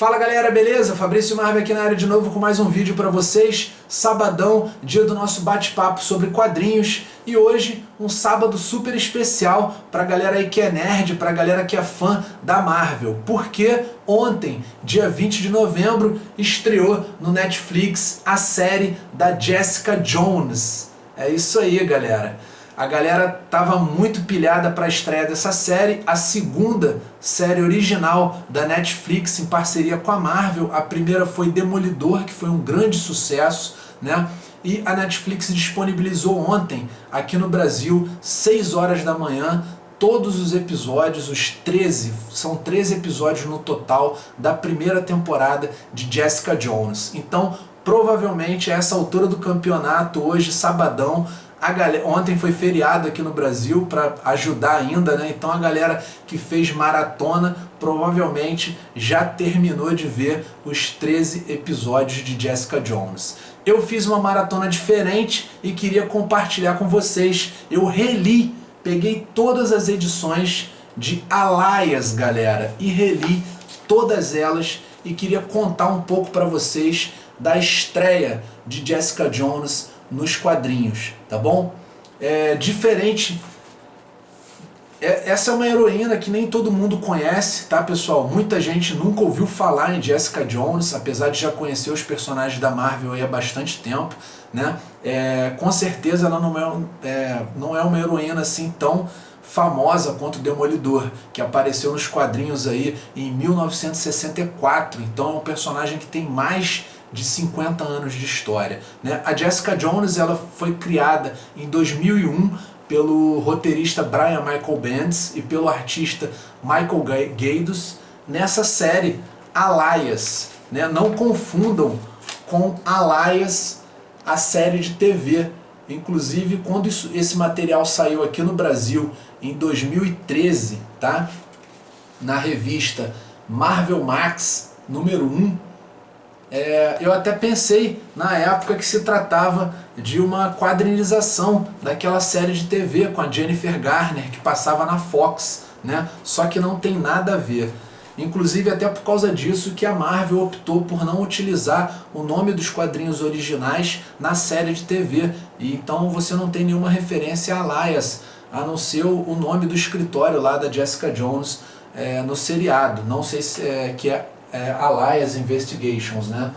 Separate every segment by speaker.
Speaker 1: Fala galera, beleza? Fabrício Marvel aqui na área de novo com mais um vídeo para vocês. Sabadão, dia do nosso bate-papo sobre quadrinhos, e hoje um sábado super especial pra galera aí que é nerd, pra galera que é fã da Marvel. Porque ontem, dia 20 de novembro, estreou no Netflix a série da Jessica Jones. É isso aí, galera. A galera tava muito pilhada para a estreia dessa série, a segunda série original da Netflix em parceria com a Marvel. A primeira foi Demolidor, que foi um grande sucesso, né? E a Netflix disponibilizou ontem, aqui no Brasil, 6 horas da manhã, todos os episódios, os 13, são 13 episódios no total da primeira temporada de Jessica Jones. Então, provavelmente a essa altura do campeonato, hoje, sabadão, ontem foi feriado aqui no Brasil para ajudar ainda, né? Então a galera que fez maratona provavelmente já terminou de ver os 13 episódios de Jessica Jones. Eu fiz uma maratona diferente e queria compartilhar com vocês. Eu reli, peguei todas as edições de Alias, galera, e reli todas elas e queria contar um pouco para vocês da estreia de Jessica Jones nos quadrinhos, tá bom? Essa é uma heroína que nem todo mundo conhece, tá, pessoal? Muita gente nunca ouviu falar em Jessica Jones, apesar de já conhecer os personagens da Marvel aí há bastante tempo, né? Com certeza ela não é uma heroína assim tão famosa quanto o Demolidor, que apareceu nos quadrinhos aí em 1964, então é um personagem que tem mais de 50 anos de história, né? A Jessica Jones ela foi criada em 2001 pelo roteirista Brian Michael Bendis e pelo artista Michael Gaydos nessa série Alias, né? Não confundam com Alias, a série de TV. Inclusive, quando esse material saiu aqui no Brasil em 2013, tá? Na revista Marvel Max número 1, eu até pensei na época que se tratava de uma quadrinização daquela série de TV com a Jennifer Garner que passava na Fox, né? Só que não tem nada a ver. Inclusive até por causa disso que a Marvel optou por não utilizar o nome dos quadrinhos originais na série de TV. E então você não tem nenhuma referência a Alias, a não ser o nome do escritório lá da Jessica Jones no seriado. Não sei se que é Alias Investigations, né?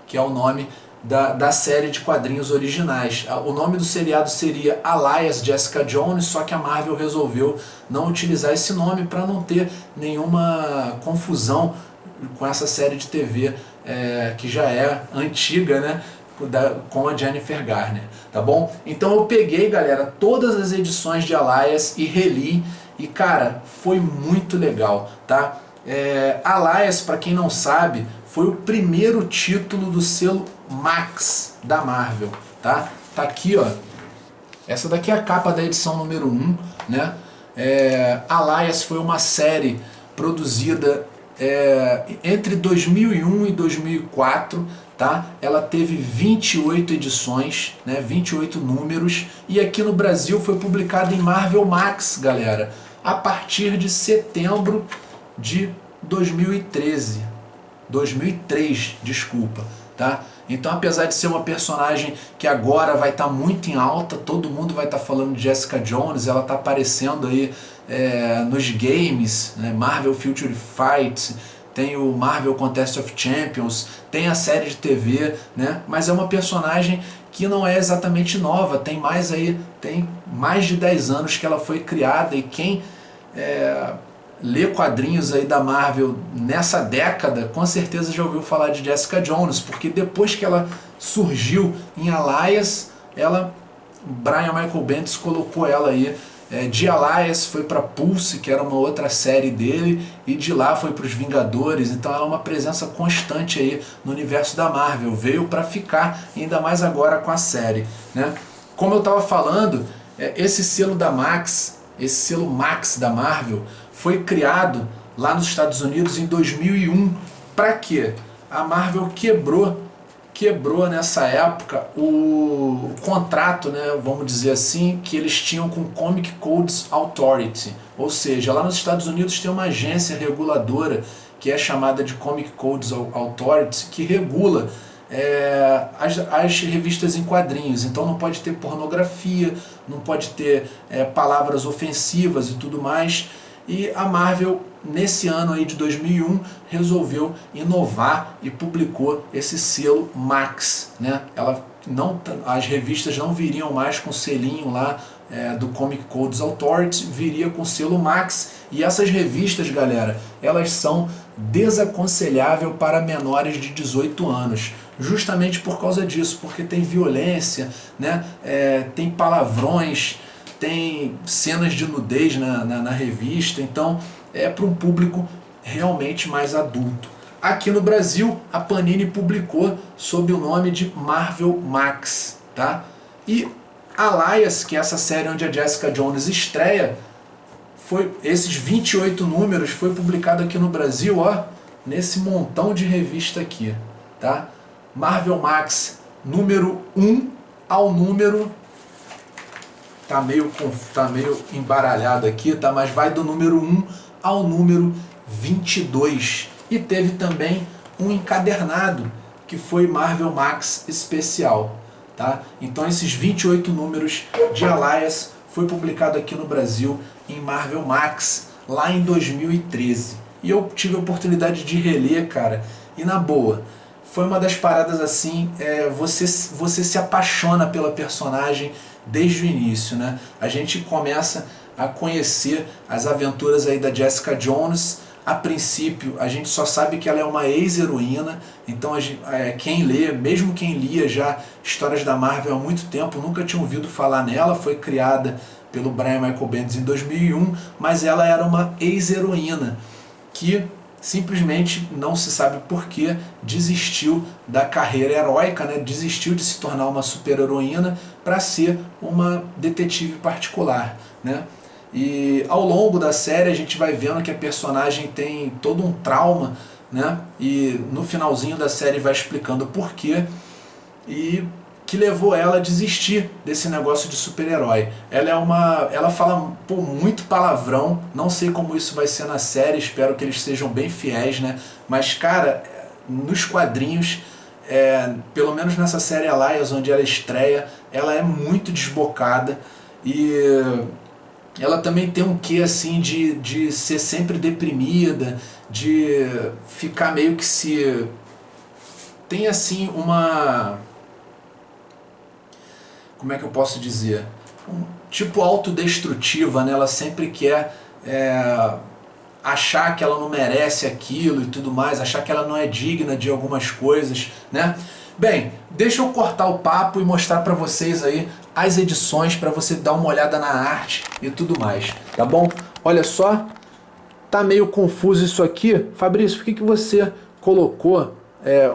Speaker 1: Que é o nome da série de quadrinhos originais. O nome do seriado seria Alias Jessica Jones, só que a Marvel resolveu não utilizar esse nome para não ter nenhuma confusão com essa série de TV que já é antiga, né? Com a Jennifer Garner, tá bom? Então eu peguei, galera, todas as edições de Alias e reli, e cara, foi muito legal, tá? Alias, para quem não sabe, foi o primeiro título do selo Max da Marvel, tá? Tá aqui, ó. Essa daqui é a capa da edição número 1, né? Alias foi uma série produzida entre 2001 e 2004, tá? Ela teve 28 edições, né? 28 números, e aqui no Brasil foi publicada em Marvel Max, galera, a partir de setembro de 2003, desculpa, tá? Então, apesar de ser uma personagem que agora vai estar muito em alta, todo mundo vai estar falando de Jessica Jones, ela está aparecendo aí nos games, né? Marvel Future Fight, tem o Marvel Contest of Champions, tem a série de TV, né? Mas é uma personagem que não é exatamente nova, tem mais de 10 anos que ela foi criada, e quem lê quadrinhos aí da Marvel nessa década, com certeza já ouviu falar de Jessica Jones, porque depois que ela surgiu em Alias, Brian Michael Bendis colocou ela aí, de Alias foi para Pulse, que era uma outra série dele, e de lá foi para os Vingadores. Então ela é uma presença constante aí no universo da Marvel, veio para ficar, ainda mais agora com a série, né? Como eu estava falando, esse selo da Max, esse selo Max da Marvel, foi criado lá nos Estados Unidos em 2001. Para quê? A Marvel quebrou nessa época o contrato, né, vamos dizer assim, que eles tinham com Comic Codes Authority. Ou seja, lá nos Estados Unidos tem uma agência reguladora que é chamada de Comic Codes Authority, que regula as revistas em quadrinhos. Então não pode ter pornografia, não pode ter palavras ofensivas e tudo mais. E a Marvel, nesse ano aí de 2001, resolveu inovar e publicou esse selo Max, né? As revistas não viriam mais com o selinho lá do Comic Codes Authority, viria com o selo Max. E essas revistas, galera, elas são desaconselháveis para menores de 18 anos, justamente por causa disso, porque tem violência, né? Tem palavrões, tem cenas de nudez na revista, então é para um público realmente mais adulto. Aqui no Brasil, a Panini publicou sob o nome de Marvel Max, tá? E Alliance, que é essa série onde a Jessica Jones estreia, esses 28 números foi publicado aqui no Brasil, ó, nesse montão de revista aqui, tá? Marvel Max, número 1 ao número... Tá meio embaralhado aqui, tá? Mas vai do número 1 ao número 22. E teve também um encadernado, que foi Marvel Max Especial, tá? Então esses 28 números de Alliance foi publicado aqui no Brasil em Marvel Max, lá em 2013. E eu tive a oportunidade de reler, cara, e na boa, foi uma das paradas assim, você se apaixona pela personagem desde o início, né? A gente começa a conhecer as aventuras aí da Jessica Jones. A princípio, a gente só sabe que ela é uma ex-heroína, então quem lê, mesmo quem lia já histórias da Marvel há muito tempo, nunca tinha ouvido falar nela. Foi criada pelo Brian Michael Bendis em 2001, mas ela era uma ex-heroína que simplesmente, não se sabe porquê, desistiu da carreira heróica, né? Desistiu de se tornar uma super-heroína para ser uma detetive particular, né? E ao longo da série a gente vai vendo que a personagem tem todo um trauma, né? E no finalzinho da série vai explicando o porquê e que levou ela a desistir desse negócio de super-herói. Ela fala muito palavrão, não sei como isso vai ser na série, espero que eles sejam bem fiéis, né? Mas, cara, nos quadrinhos, pelo menos nessa série Alliance, onde ela estreia, ela é muito desbocada e ela também tem um quê assim de ser sempre deprimida, de ficar meio que se... Tem assim uma... Como é que eu posso dizer? Tipo autodestrutiva, né? Ela sempre quer achar que ela não merece aquilo e tudo mais, achar que ela não é digna de algumas coisas, né? Bem, deixa eu cortar o papo e mostrar para vocês aí as edições para você dar uma olhada na arte e tudo mais, tá bom? Olha só, tá meio confuso isso aqui. Fabrício, por que você colocou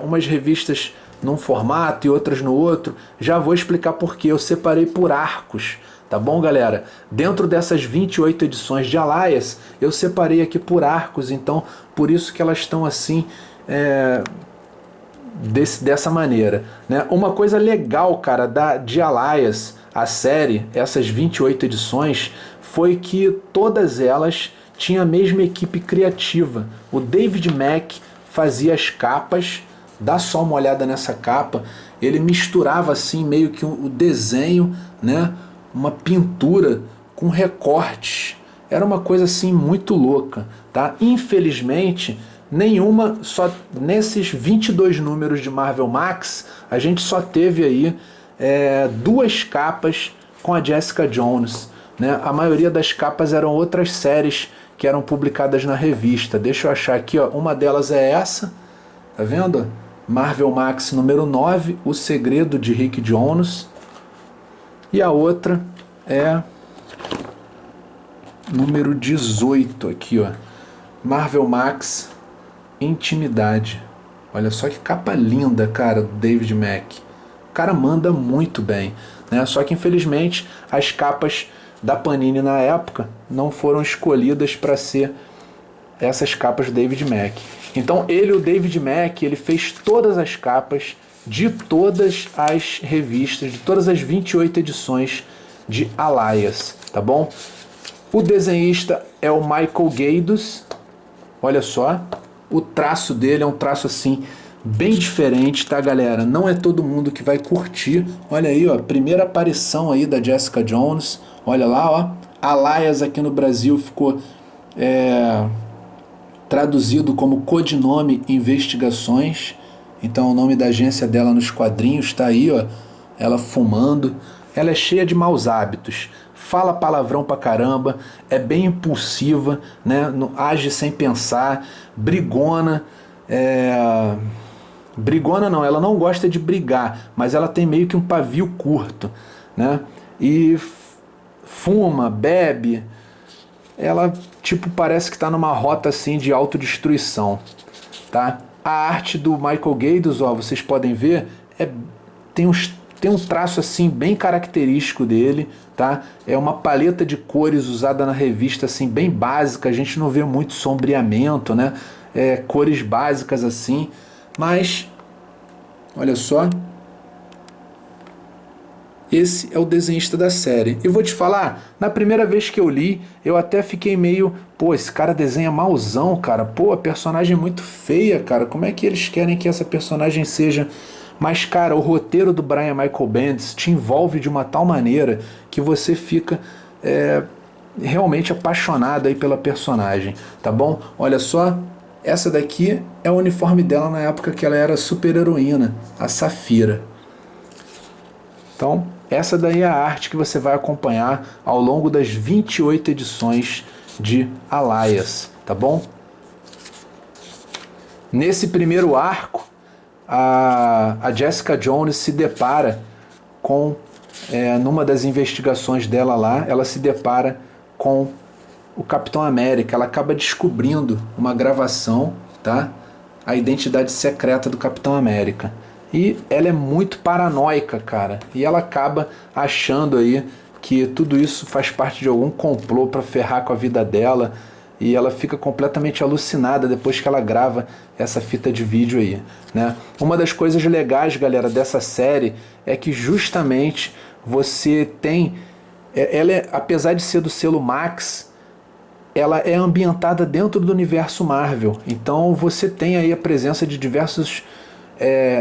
Speaker 1: umas revistas num formato e outras no outro? Já vou explicar por quê. Eu separei por arcos, tá bom, galera? Dentro dessas 28 edições de Alliance, eu separei aqui por arcos, então por isso que elas estão assim... dessa maneira, né? Uma coisa legal, cara, de Alliance, a série, essas 28 edições, foi que todas elas tinham a mesma equipe criativa. O David Mack fazia as capas, dá só uma olhada nessa capa, ele misturava assim meio que o desenho, né? Uma pintura com recortes. Era uma coisa assim muito louca, tá? Infelizmente, só nesses 22 números de Marvel Max, a gente só teve aí 2 capas com a Jessica Jones, né? A maioria das capas eram outras séries que eram publicadas na revista. Deixa eu achar aqui, ó. Uma delas é essa, tá vendo? Marvel Max número 9, O Segredo de Rick Jones. E a outra é número 18 aqui, ó. Marvel Max Intimidade. Olha só que capa linda, cara, do David Mack. O cara manda muito bem, né? Só que infelizmente as capas da Panini na época não foram escolhidas para ser essas capas do David Mack. Então o David Mack, ele fez todas as capas de todas as revistas, de todas as 28 edições de Alliance, tá bom? O desenhista é o Michael Gaydos, olha só. o traço dele é um traço assim bem diferente, tá, galera? Não é todo mundo que vai curtir. Olha aí, ó, primeira aparição aí da Jessica Jones. Olha lá, ó. Alias aqui no Brasil ficou traduzido como Codinome Investigações. Então o nome da agência dela nos quadrinhos tá aí, ó. Ela fumando. Ela é cheia de maus hábitos. Fala palavrão pra caramba, é bem impulsiva, né? Age sem pensar, brigona. Brigona não, ela não gosta de brigar, mas ela tem meio que um pavio curto, né? E fuma, bebe. Ela tipo parece que está numa rota assim de autodestruição, tá? A arte do Michael Gaydos, ó, vocês podem ver, tem um traço assim bem característico dele, tá? É uma paleta de cores usada na revista assim bem básica, a gente não vê muito sombreamento, né? Cores básicas assim, mas olha só, esse é o desenhista da série. E vou te falar, na primeira vez que eu li, eu até fiquei meio, pô, esse cara desenha malzão, cara. Pô, a personagem é muito feia, cara. Como é que eles querem que essa personagem seja? Mas, cara, o roteiro do Brian Michael Bendis te envolve de uma tal maneira que você fica realmente apaixonado aí pela personagem, tá bom? Olha só, essa daqui é o uniforme dela na época que ela era super heroína, a Safira. Então, essa daí é a arte que você vai acompanhar ao longo das 28 edições de Alias, tá bom? Nesse primeiro arco, a Jessica Jones se depara com, numa das investigações dela lá, ela se depara com o Capitão América. Ela acaba descobrindo uma gravação, tá? A identidade secreta do Capitão América. E ela é muito paranoica, cara. E ela acaba achando aí que tudo isso faz parte de algum complô para ferrar com a vida dela. E ela fica completamente alucinada depois que ela grava essa fita de vídeo aí, né? Uma das coisas legais, galera, dessa série é que justamente você tem... apesar de ser do selo Max, ela é ambientada dentro do universo Marvel. Então você tem aí a presença de diversos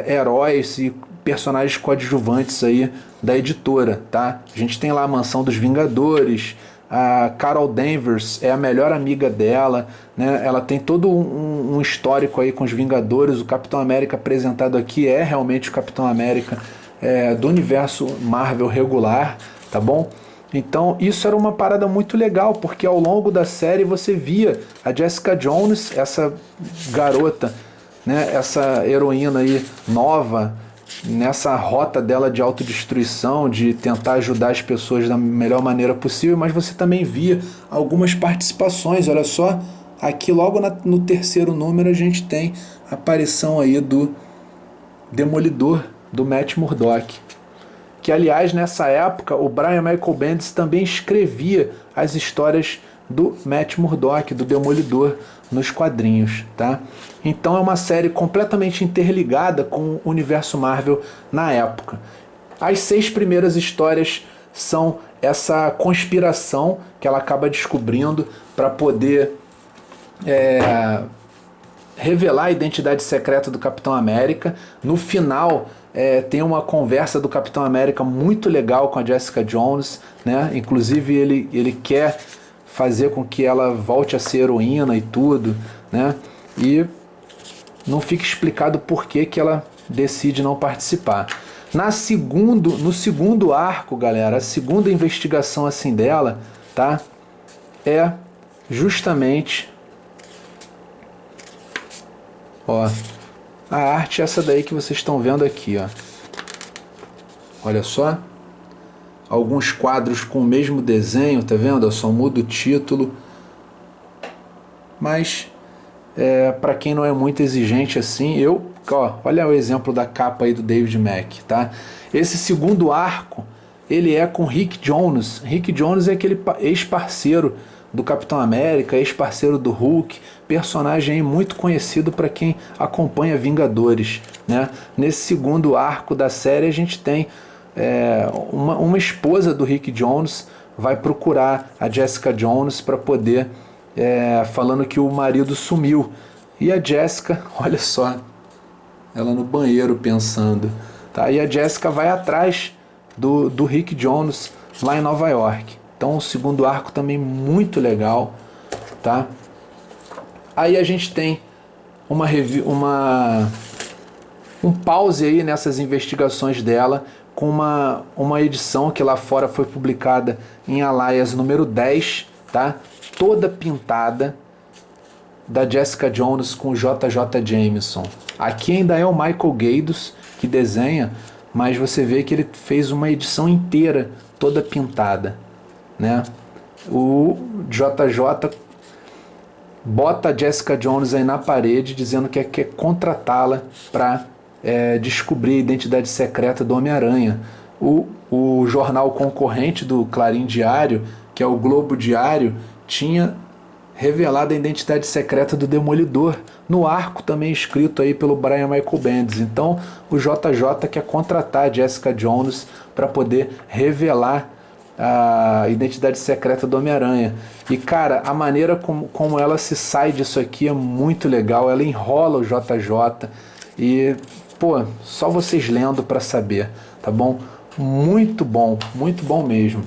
Speaker 1: heróis e personagens coadjuvantes aí da editora, tá? A gente tem lá a Mansão dos Vingadores, a Carol Danvers é a melhor amiga dela, né? Ela tem todo um histórico aí com os Vingadores. O Capitão América apresentado aqui é realmente o Capitão América do universo Marvel regular, tá bom? Então isso era uma parada muito legal, porque ao longo da série você via a Jessica Jones, essa garota, né, essa heroína aí nova, nessa rota dela de autodestruição, de tentar ajudar as pessoas da melhor maneira possível, mas você também via algumas participações. Olha só, aqui logo no terceiro número a gente tem a aparição aí do Demolidor, do Matt Murdock, que aliás nessa época o Brian Michael Bendis também escrevia as histórias do Matt Murdock, do Demolidor, nos quadrinhos, tá? Então é uma série completamente interligada com o universo Marvel na época. As 6 primeiras histórias são essa conspiração que ela acaba descobrindo para poder revelar a identidade secreta do Capitão América. No final tem uma conversa do Capitão América muito legal com a Jessica Jones, né? Inclusive ele quer fazer com que ela volte a ser heroína e tudo, né? E não fica explicado por que ela decide não participar. No segundo arco, galera, a segunda investigação assim dela, tá? É justamente, ó, a arte é essa daí que vocês estão vendo aqui, ó. Olha só. Alguns quadros com o mesmo desenho, tá vendo? Eu só mudo o título. Mas, para quem não é muito exigente assim, olha o exemplo da capa aí do David Mack, tá? Esse segundo arco, ele é com Rick Jones. Rick Jones é aquele ex-parceiro do Capitão América, ex-parceiro do Hulk, personagem muito conhecido para quem acompanha Vingadores, né? Nesse segundo arco da série a gente tem uma esposa do Rick Jones vai procurar a Jessica Jones para poder falando que o marido sumiu. E a Jessica, olha só, ela no banheiro pensando, tá? E a Jessica vai atrás do Rick Jones lá em Nova York. Então o segundo arco também muito legal, tá? Aí a gente tem um pause aí nessas investigações dela, com uma edição que lá fora foi publicada em Alias número 10, tá? Toda pintada, da Jessica Jones com o J.J. Jameson. Aqui ainda é o Michael Gaydos que desenha, mas você vê que ele fez uma edição inteira toda pintada, né? O JJ bota a Jessica Jones aí na parede dizendo que quer contratá-la para descobrir a identidade secreta do Homem-Aranha. O jornal concorrente do Clarim Diário, que é o Globo Diário, tinha revelado a identidade secreta do Demolidor, no arco também escrito aí pelo Brian Michael Bendis. Então o JJ quer contratar a Jessica Jones para poder revelar a identidade secreta do Homem-Aranha. E cara, a maneira como ela se sai disso aqui é muito legal. Ela enrola o JJ e, pô, só vocês lendo para saber, tá bom? Muito bom mesmo.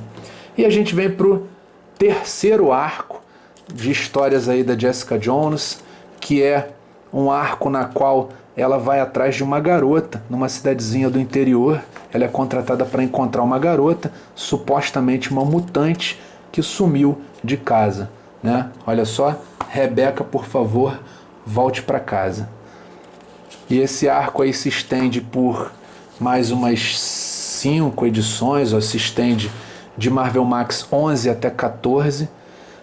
Speaker 1: E a gente vem pro terceiro arco de histórias aí da Jessica Jones, que é um arco na qual ela vai atrás de uma garota numa cidadezinha do interior. Ela é contratada para encontrar uma garota, supostamente uma mutante, que sumiu de casa, né? Olha só, Rebeca, por favor, volte para casa. E esse arco aí se estende por mais umas 5 edições, ou se estende de Marvel Max 11 até 14,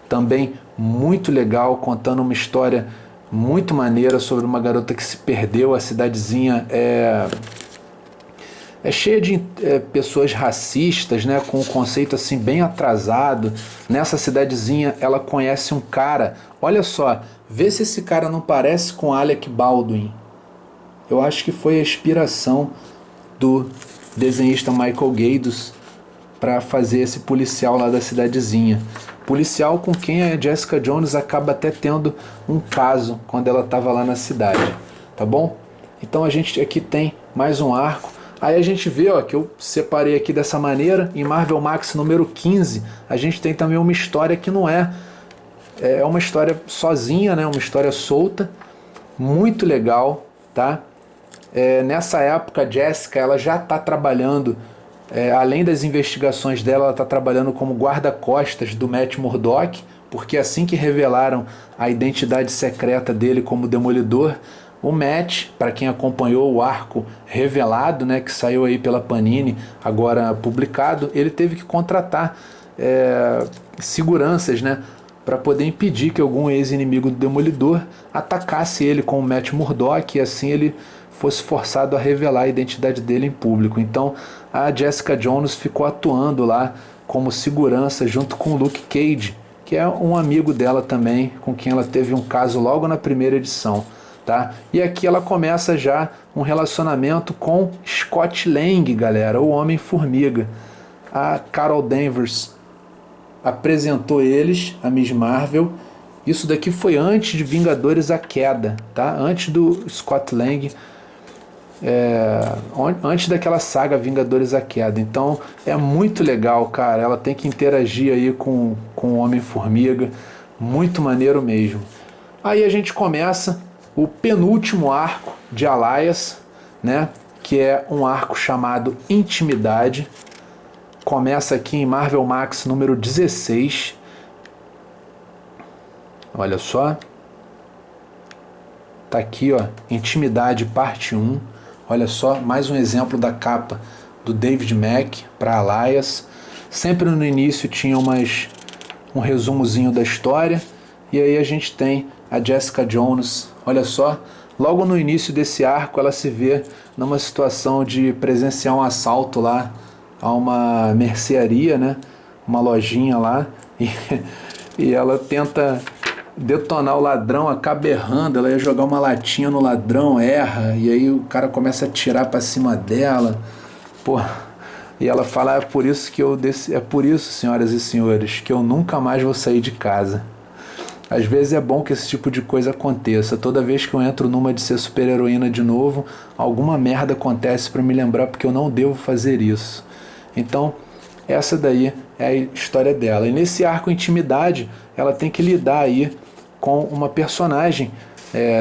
Speaker 1: também muito legal, contando uma história muito maneira sobre uma garota que se perdeu. A cidadezinha é cheia de pessoas racistas, né, com um conceito assim bem atrasado. Nessa cidadezinha ela conhece um cara, olha só, vê se esse cara não parece com Alec Baldwin. Eu acho que foi a inspiração do desenhista Michael Gaydos para fazer esse policial lá da cidadezinha. Policial com quem a Jessica Jones acaba até tendo um caso quando ela estava lá na cidade, tá bom? Então a gente aqui tem mais um arco. Aí a gente vê, ó, que eu separei aqui dessa maneira, em Marvel Max número 15, a gente tem também uma história que não é uma história sozinha, né? Uma história solta, muito legal, tá? Nessa época a Jessica ela já está trabalhando, além das investigações dela, ela está trabalhando como guarda-costas do Matt Murdock, porque assim que revelaram a identidade secreta dele como Demolidor, o Matt, para quem acompanhou o arco revelado, né, que saiu aí pela Panini, agora publicado, ele teve que contratar seguranças, né, para poder impedir que algum ex-inimigo do Demolidor atacasse ele com o Matt Murdock, e assim ele fosse forçado a revelar a identidade dele em público. Então a Jessica Jones ficou atuando lá como segurança junto com o Luke Cage, que é um amigo dela também, com quem ela teve um caso logo na primeira edição, tá? E aqui ela começa já um relacionamento com Scott Lang, galera, o Homem-Formiga. A Carol Danvers apresentou eles, a Miss Marvel. Isso daqui foi antes de Vingadores A Queda, tá? Antes do Scott Lang, antes daquela saga Vingadores A Queda. Então é muito legal, cara. Ela tem que interagir aí com o Homem-Formiga, muito maneiro mesmo. Aí a gente começa o penúltimo arco de Alias, né, que é um arco chamado Intimidade. Começa aqui em Marvel Max número 16. Olha só, tá aqui, ó, Intimidade parte 1. Olha só, mais um exemplo da capa do David Mack para Alias. Sempre no início tinha um resumozinho da história, e aí a gente tem a Jessica Jones. Olha só, logo no início desse arco ela se vê numa situação de presenciar um assalto lá a uma mercearia, né, uma lojinha lá, e ela tenta detonar o ladrão, acaba errando. Ela ia jogar uma latinha no ladrão, erra, e aí o cara começa a atirar para cima dela, pô, e ela fala: é por isso, senhoras e senhores, que eu nunca mais vou sair de casa. Às vezes é bom que esse tipo de coisa aconteça. Toda vez que eu entro numa de ser super-heroína de novo, alguma merda acontece para me lembrar porque eu não devo fazer isso. Então, essa daí é a história dela. E nesse arco Intimidade, ela tem que lidar aí com uma personagem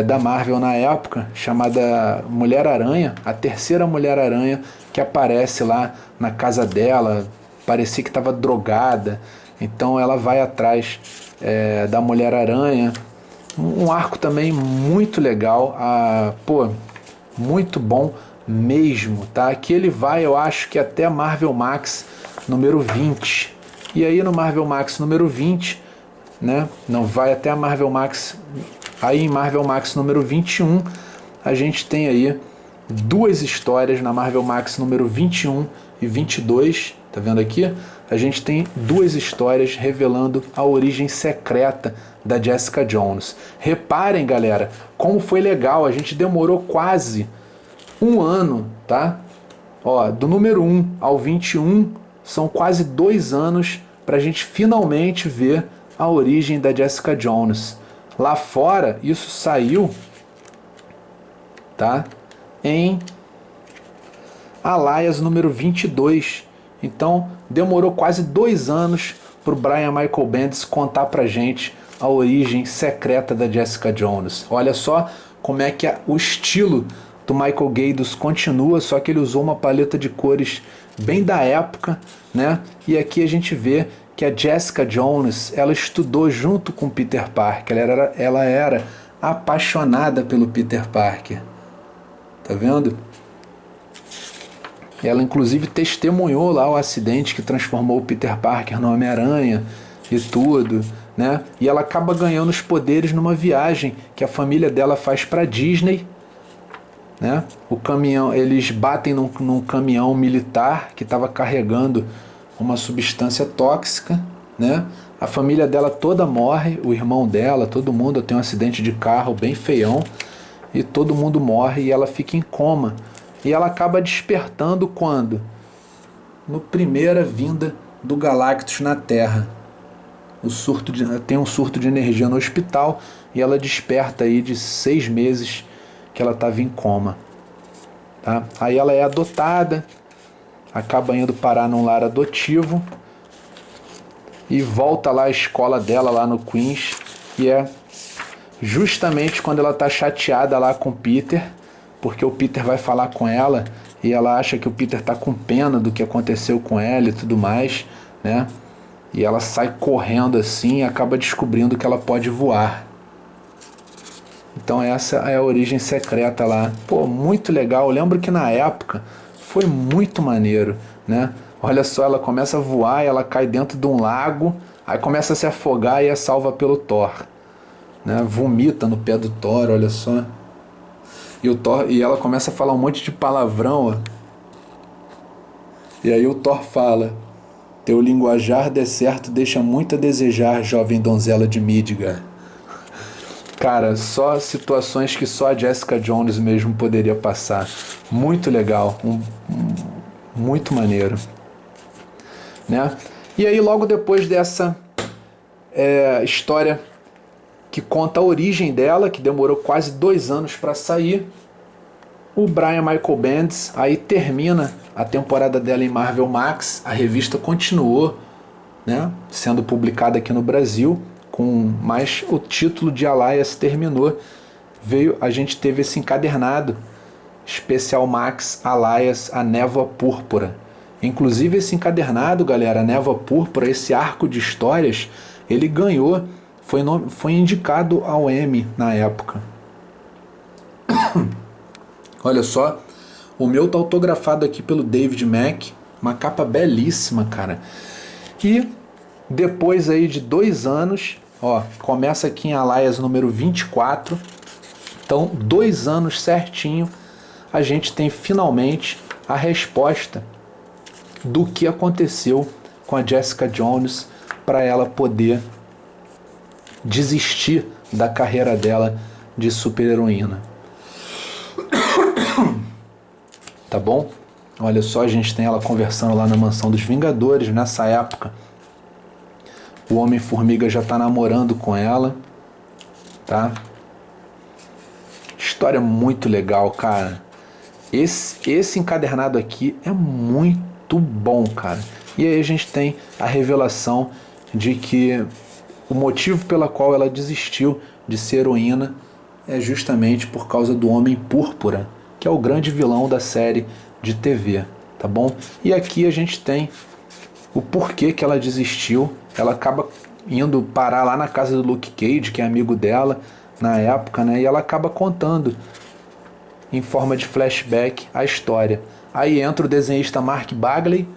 Speaker 1: da Marvel na época, chamada Mulher-Aranha, a terceira Mulher-Aranha que aparece lá na casa dela, parecia que estava drogada, então ela vai atrás da Mulher-Aranha, um arco também muito legal, muito bom mesmo, tá? Aqui ele vai, eu acho que até Marvel Max número 20, e aí no Marvel Max número 20, né, não vai até a Marvel Max, aí em Marvel Max número 21, a gente tem aí duas histórias na Marvel Max número 21 e 22, tá vendo aqui? A gente tem duas histórias revelando a origem secreta da Jessica Jones. Reparem, galera, como foi legal, a gente demorou quase um ano, tá? Ó, do número 1 ao 21, são quase 2 anos pra gente finalmente ver a origem da Jessica Jones. Lá fora, isso saiu, tá? Em Alliance número 22. Então, demorou quase 2 anos para o Brian Michael Bendis contar pra gente a origem secreta da Jessica Jones. Olha só como é que o estilo do Michael Gaydos continua, só que ele usou uma paleta de cores bem da época, né? E aqui a gente vê que a Jessica Jones, ela estudou junto com Peter Parker, ela era apaixonada pelo Peter Parker. Tá vendo? Ela inclusive testemunhou lá o acidente que transformou o Peter Parker no Homem-Aranha e tudo, né? E ela acaba ganhando os poderes numa viagem que a família dela faz para Disney, né? O caminhão, eles batem num caminhão militar que estava carregando uma substância tóxica, né? A família dela toda morre, o irmão dela, todo mundo tem um acidente de carro bem feião e todo mundo morre e ela fica em coma. E ela acaba despertando quando? No primeira vinda do Galactus na Terra. Tem um surto de energia no hospital e ela desperta aí de 6 meses que ela estava em coma. Tá? Aí ela é adotada, acaba indo parar num lar adotivo e volta lá à escola dela lá no Queens, e é justamente quando ela está chateada lá com o Peter, porque o Peter vai falar com ela e ela acha que o Peter está com pena do que aconteceu com ela e tudo mais, né? E ela sai correndo assim e acaba descobrindo que ela pode voar. Então essa é a origem secreta lá. Pô, muito legal. Eu lembro que na época foi muito maneiro, né? Olha só, ela começa a voar e ela cai dentro de um lago, aí começa a se afogar e é salva pelo Thor, né? Vomita no pé do Thor, olha só. E ela começa a falar um monte de palavrão, ó. E aí o Thor fala: teu linguajar decerto deixa muito a desejar, jovem donzela de Midgard. Cara, só situações que só a Jessica Jones mesmo poderia passar. Muito legal, muito maneiro, né? E aí logo depois dessa história que conta a origem dela, que demorou quase 2 anos para sair, o Brian Michael Bendis aí termina a temporada dela em Marvel Max. A revista continuou, né, sendo publicada aqui no Brasil, mas o título de Alliance terminou. A gente teve esse encadernado Especial Max Alliance, a Névoa Púrpura. Inclusive esse encadernado, galera, a Névoa Púrpura, esse arco de histórias, ele ganhou, foi indicado ao Emmy na época. Olha só, o meu tá autografado aqui pelo David Mack, uma capa belíssima, cara. E depois aí de 2 anos, ó, começa aqui em Alliance número 24, então 2 anos certinho, a gente tem finalmente a resposta do que aconteceu com a Jessica Jones para ela poder desistir da carreira dela de super-heroína. Tá bom? Olha só, a gente tem ela conversando lá na Mansão dos Vingadores. Nessa época, o Homem-Formiga já tá namorando com ela, tá? História muito legal, cara. Esse encadernado aqui é muito bom, cara. E aí a gente tem a revelação de que o motivo pela qual ela desistiu de ser heroína é justamente por causa do Homem Púrpura, que é o grande vilão da série de TV, tá bom? E aqui a gente tem o porquê que ela desistiu. Ela acaba indo parar lá na casa do Luke Cage, que é amigo dela na época, né? E ela acaba contando em forma de flashback a história. Aí entra o desenhista Mark Bagley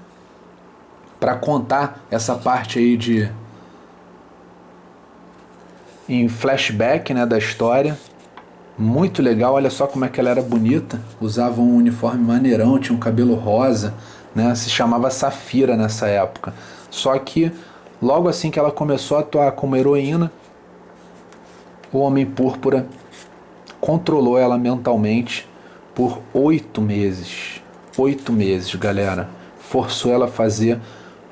Speaker 1: para contar essa parte aí de em flashback, né, da história. Muito legal, olha só como é que ela era bonita. Usava um uniforme maneirão, tinha um cabelo rosa, né? Se chamava Safira nessa época. Só que logo assim que ela começou a atuar como heroína, o Homem Púrpura controlou ela mentalmente por 8 meses. 8 meses, galera. Forçou ela a fazer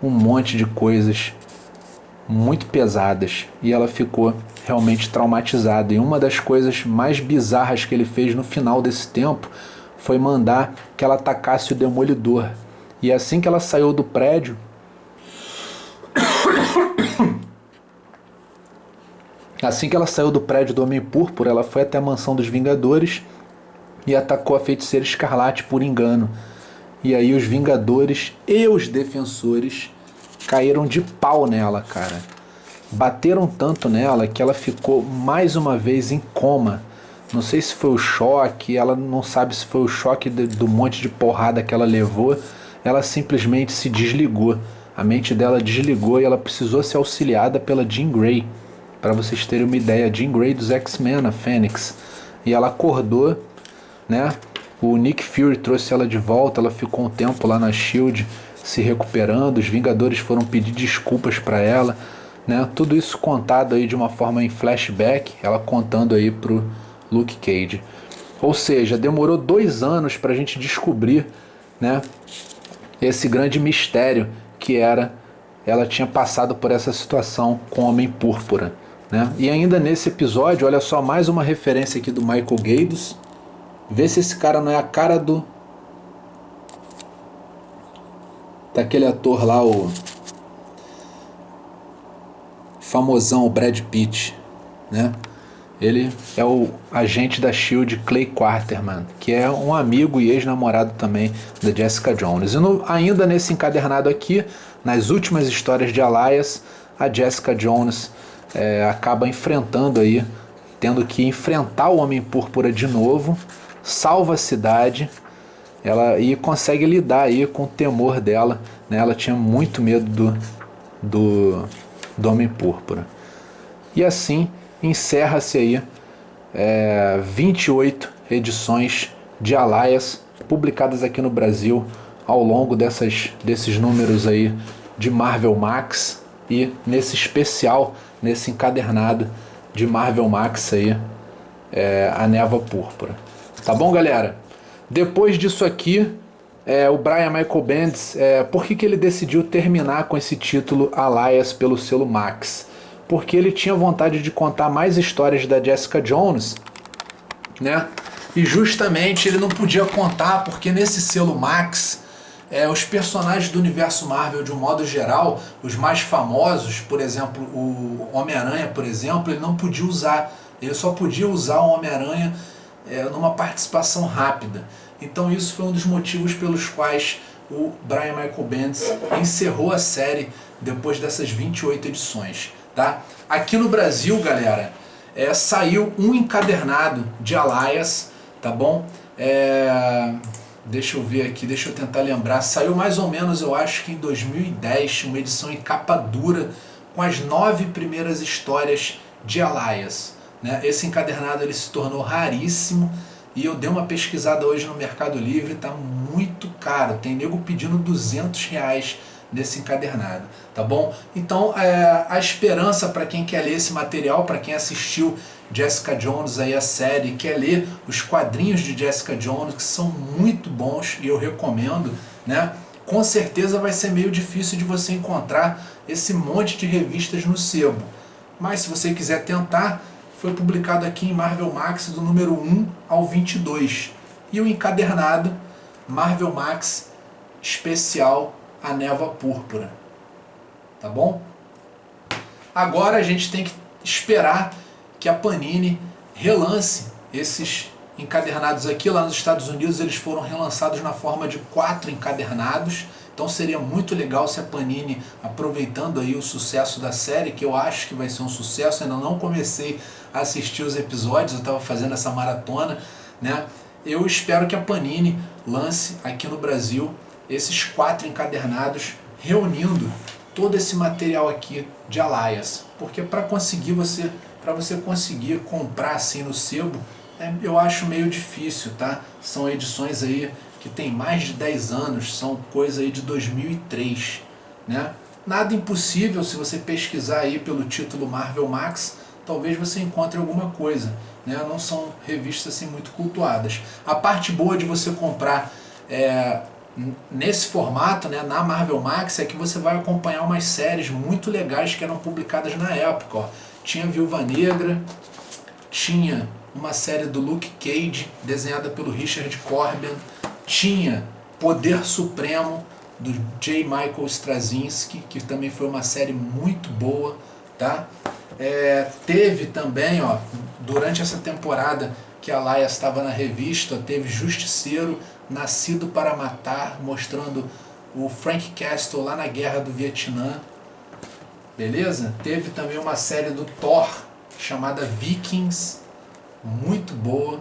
Speaker 1: um monte de coisas muito pesadas e ela ficou realmente traumatizada. E uma das coisas mais bizarras que ele fez no final desse tempo foi mandar que ela atacasse o Demolidor. E assim que ela saiu do prédio, do Homem Púrpura, ela foi até a mansão dos Vingadores e atacou a Feiticeira Escarlate por engano. E aí os Vingadores e os Defensores caíram de pau nela, cara. Bateram tanto nela que ela ficou mais uma vez em coma. Não sei se foi o choque, ela não sabe se foi o choque do monte de porrada que ela levou. Ela simplesmente se desligou. A mente dela desligou e ela precisou ser auxiliada pela Jean Grey. Para vocês terem uma ideia, Jean Grey dos X-Men, a Fênix. E ela acordou, né? O Nick Fury trouxe ela de volta, ela ficou um tempo lá na SHIELD se recuperando, os Vingadores foram pedir desculpas para ela, né? Tudo isso contado aí de uma forma em flashback, ela contando aí pro Luke Cage. Ou seja, demorou 2 anos para a gente descobrir, né, esse grande mistério que era ela tinha passado por essa situação com o Homem Púrpura, né? E ainda nesse episódio, olha só, mais uma referência aqui do Michael Gaydos. Vê se esse cara não é a cara daquele ator lá, o famosão, o Brad Pitt, né? Ele é o agente da SHIELD, Clay Quarterman, que é um amigo e ex-namorado também da Jessica Jones. E ainda nesse encadernado aqui, nas últimas histórias de Alias, a Jessica Jones acaba enfrentando aí, tendo que enfrentar o Homem Púrpura de novo, salva a cidade, e consegue lidar aí com o temor dela, né? Ela tinha muito medo do Homem Púrpura. E assim encerra-se aí 28 edições de Alias publicadas aqui no Brasil ao longo desses números aí de Marvel Max, e nesse especial, nesse encadernado de Marvel Max aí, a Névoa Púrpura. Tá bom, galera? Depois disso aqui, o Brian Michael Bendis, por que ele decidiu terminar com esse título Alias pelo selo Max? Porque ele tinha vontade de contar mais histórias da Jessica Jones, né? E justamente ele não podia contar porque nesse selo Max, os personagens do universo Marvel de um modo geral, os mais famosos, por exemplo, o Homem-Aranha, por exemplo, ele não podia usar. Ele só podia usar o Homem-Aranha numa participação rápida. Então isso foi um dos motivos pelos quais o Brian Michael Bendis encerrou a série depois dessas 28 edições. Tá? Aqui no Brasil, galera, saiu um encadernado de Alias, tá bom? Deixa eu ver aqui, deixa eu tentar lembrar. Saiu mais ou menos, eu acho que em 2010, uma edição em capa dura com as 9 primeiras histórias de Alias, né? Esse encadernado ele se tornou raríssimo e eu dei uma pesquisada hoje no Mercado Livre, tá muito caro. Tem nego pedindo R$200 nesse encadernado, tá bom? Então a esperança para quem quer ler esse material, para quem assistiu Jessica Jones aí a série, quer ler os quadrinhos de Jessica Jones, que são muito bons e eu recomendo, né? Com certeza vai ser meio difícil de você encontrar esse monte de revistas no sebo, mas se você quiser tentar, foi publicado aqui em Marvel Max do número 1 ao 22. E o encadernado Marvel Max Especial A Névoa Púrpura. Tá bom? Agora a gente tem que esperar que a Panini relance esses encadernados aqui. Lá nos Estados Unidos eles foram relançados na forma de 4 encadernados. Então seria muito legal se a Panini, aproveitando aí o sucesso da série, que eu acho que vai ser um sucesso, ainda não comecei a assistir os episódios, eu estava fazendo essa maratona, né? Eu espero que a Panini lance aqui no Brasil esses 4 encadernados, reunindo todo esse material aqui de Alliance, porque para você conseguir comprar assim no sebo, eu acho meio difícil, tá? São edições aí que tem mais de 10 anos, são coisa aí de 2003, né? Nada impossível, se você pesquisar aí pelo título Marvel Max, talvez você encontre alguma coisa, né? Não são revistas assim muito cultuadas. A parte boa de você comprar nesse formato, né, na Marvel Max, é que você vai acompanhar umas séries muito legais que eram publicadas na época, ó. Tinha Viúva Negra, tinha uma série do Luke Cage, desenhada pelo Richard Corben, tinha Poder Supremo, do J. Michael Straczynski, que também foi uma série muito boa, tá? Teve também, ó, durante essa temporada que a Laia estava na revista, teve Justiceiro, Nascido para Matar, mostrando o Frank Castle lá na Guerra do Vietnã, beleza? Teve também uma série do Thor, chamada Vikings, muito boa,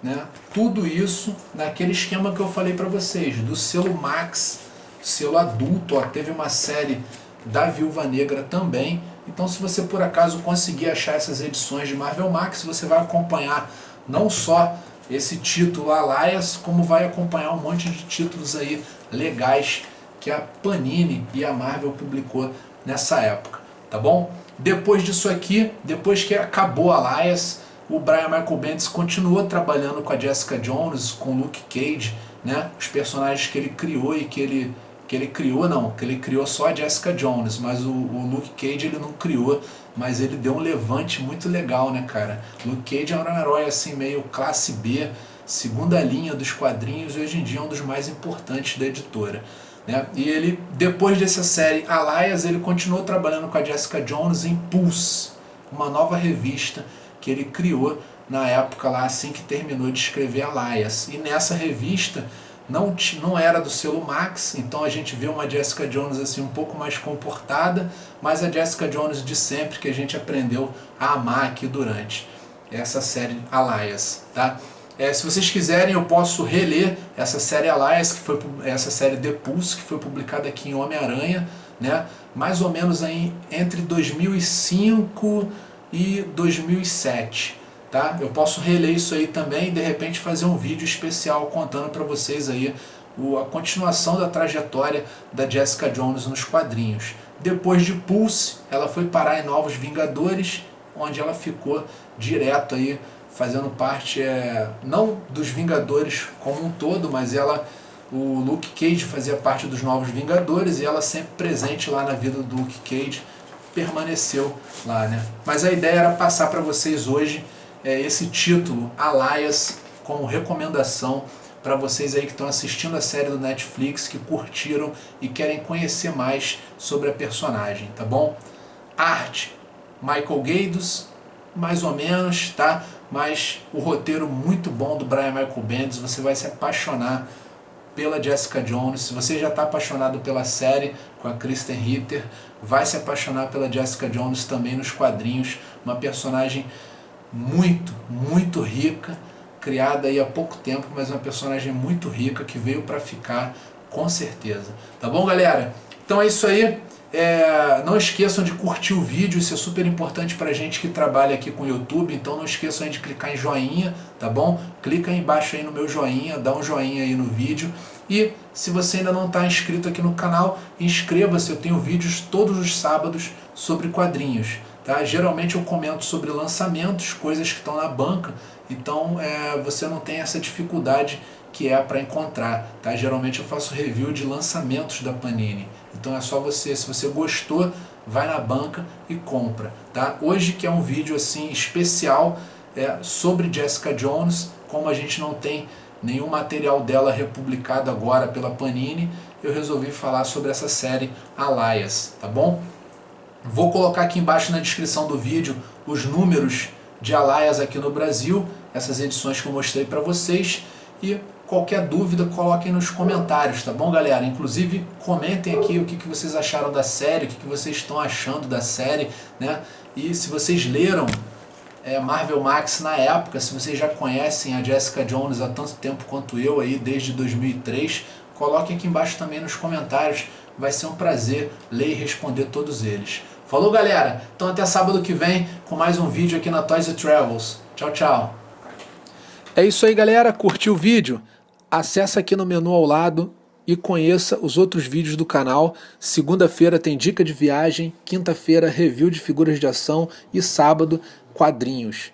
Speaker 1: né? Tudo isso naquele esquema que eu falei para vocês, do selo Max, selo adulto, ó. Teve uma série da Viúva Negra também. Então, se você por acaso conseguir achar essas edições de Marvel Max, você vai acompanhar não só esse título Alliance, como vai acompanhar um monte de títulos aí legais que a Panini e a Marvel publicou nessa época, tá bom? Depois disso aqui, depois que acabou a Alliance, o Brian Michael Bendis continuou trabalhando com a Jessica Jones, com o Luke Cage, né? Os personagens que ele criou e que ele criou só a Jessica Jones, mas o Luke Cage ele não criou, mas ele deu um levante muito legal, né, cara? Luke Cage era um herói assim meio classe B, segunda linha dos quadrinhos, e hoje em dia é um dos mais importantes da editora, né? E ele, depois dessa série Alliance, ele continuou trabalhando com a Jessica Jones em Pulse, uma nova revista que ele criou na época lá, assim que terminou de escrever Alliance. E nessa revista não era do selo Max, então a gente vê uma Jessica Jones assim um pouco mais comportada, mas a Jessica Jones de sempre que a gente aprendeu a amar aqui durante essa série Alliance, tá? Se vocês quiserem, eu posso reler essa série Alliance, que foi essa série The Pulse, que foi publicada aqui em Homem-Aranha, né? Mais ou menos aí entre 2005 e 2007, tá? Eu posso reler isso aí também e de repente fazer um vídeo especial contando para vocês aí a continuação da trajetória da Jessica Jones nos quadrinhos. Depois de Pulse, ela foi parar em Novos Vingadores, onde ela ficou direto aí fazendo parte não dos Vingadores como um todo, mas o Luke Cage fazia parte dos Novos Vingadores e ela sempre presente lá na vida do Luke Cage, permaneceu lá, né? Mas a ideia era passar para vocês hoje esse título Alliance como recomendação para vocês aí que estão assistindo a série do Netflix, que curtiram e querem conhecer mais sobre a personagem, tá bom? Arte, Michael Gaydos, mais ou menos, tá? Mas o roteiro muito bom do Brian Michael Bendis, você vai se apaixonar pela Jessica Jones. Se você já está apaixonado pela série com a Kristen Ritter, vai se apaixonar pela Jessica Jones também nos quadrinhos, uma personagem muito, muito rica, criada aí há pouco tempo, mas uma personagem muito rica que veio para ficar com certeza. Tá bom, galera? Então é isso aí. Não esqueçam de curtir o vídeo, isso é super importante pra gente que trabalha aqui com o YouTube, então não esqueçam aí de clicar em joinha, tá bom? Clica aí embaixo aí no meu joinha, dá um joinha aí no vídeo, e se você ainda não está inscrito aqui no canal, inscreva-se, eu tenho vídeos todos os sábados sobre quadrinhos, tá? Geralmente eu comento sobre lançamentos, coisas que estão na banca, então você não tem essa dificuldade que é para encontrar, tá? Geralmente eu faço review de lançamentos da Panini, então é só você, se você gostou, vai na banca e compra, tá? Hoje que é um vídeo assim especial sobre Jessica Jones, como a gente não tem nenhum material dela republicado agora pela Panini, eu resolvi falar sobre essa série Alias, tá bom? Vou colocar aqui embaixo na descrição do vídeo os números de Alias aqui no Brasil, essas edições que eu mostrei para vocês, e qualquer dúvida coloquem nos comentários, tá bom, galera? Inclusive comentem aqui o que vocês acharam da série, o que vocês estão achando da série, né? E se vocês leram Marvel Max na época, se vocês já conhecem a Jessica Jones há tanto tempo quanto eu, aí desde 2003, coloquem aqui embaixo também nos comentários, vai ser um prazer ler e responder todos eles. Falou, galera? Então até sábado que vem com mais um vídeo aqui na Toys Travels. Tchau, tchau. É isso aí, galera. Curtiu o vídeo? Acesse aqui no menu ao lado e conheça os outros vídeos do canal. Segunda-feira tem dica de viagem, quinta-feira review de figuras de ação e sábado quadrinhos.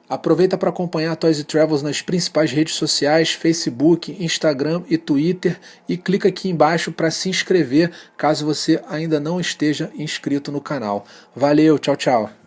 Speaker 1: Aproveita para acompanhar a Toys Travels nas principais redes sociais, Facebook, Instagram e Twitter, e clica aqui embaixo para se inscrever caso você ainda não esteja inscrito no canal. Valeu, tchau, tchau.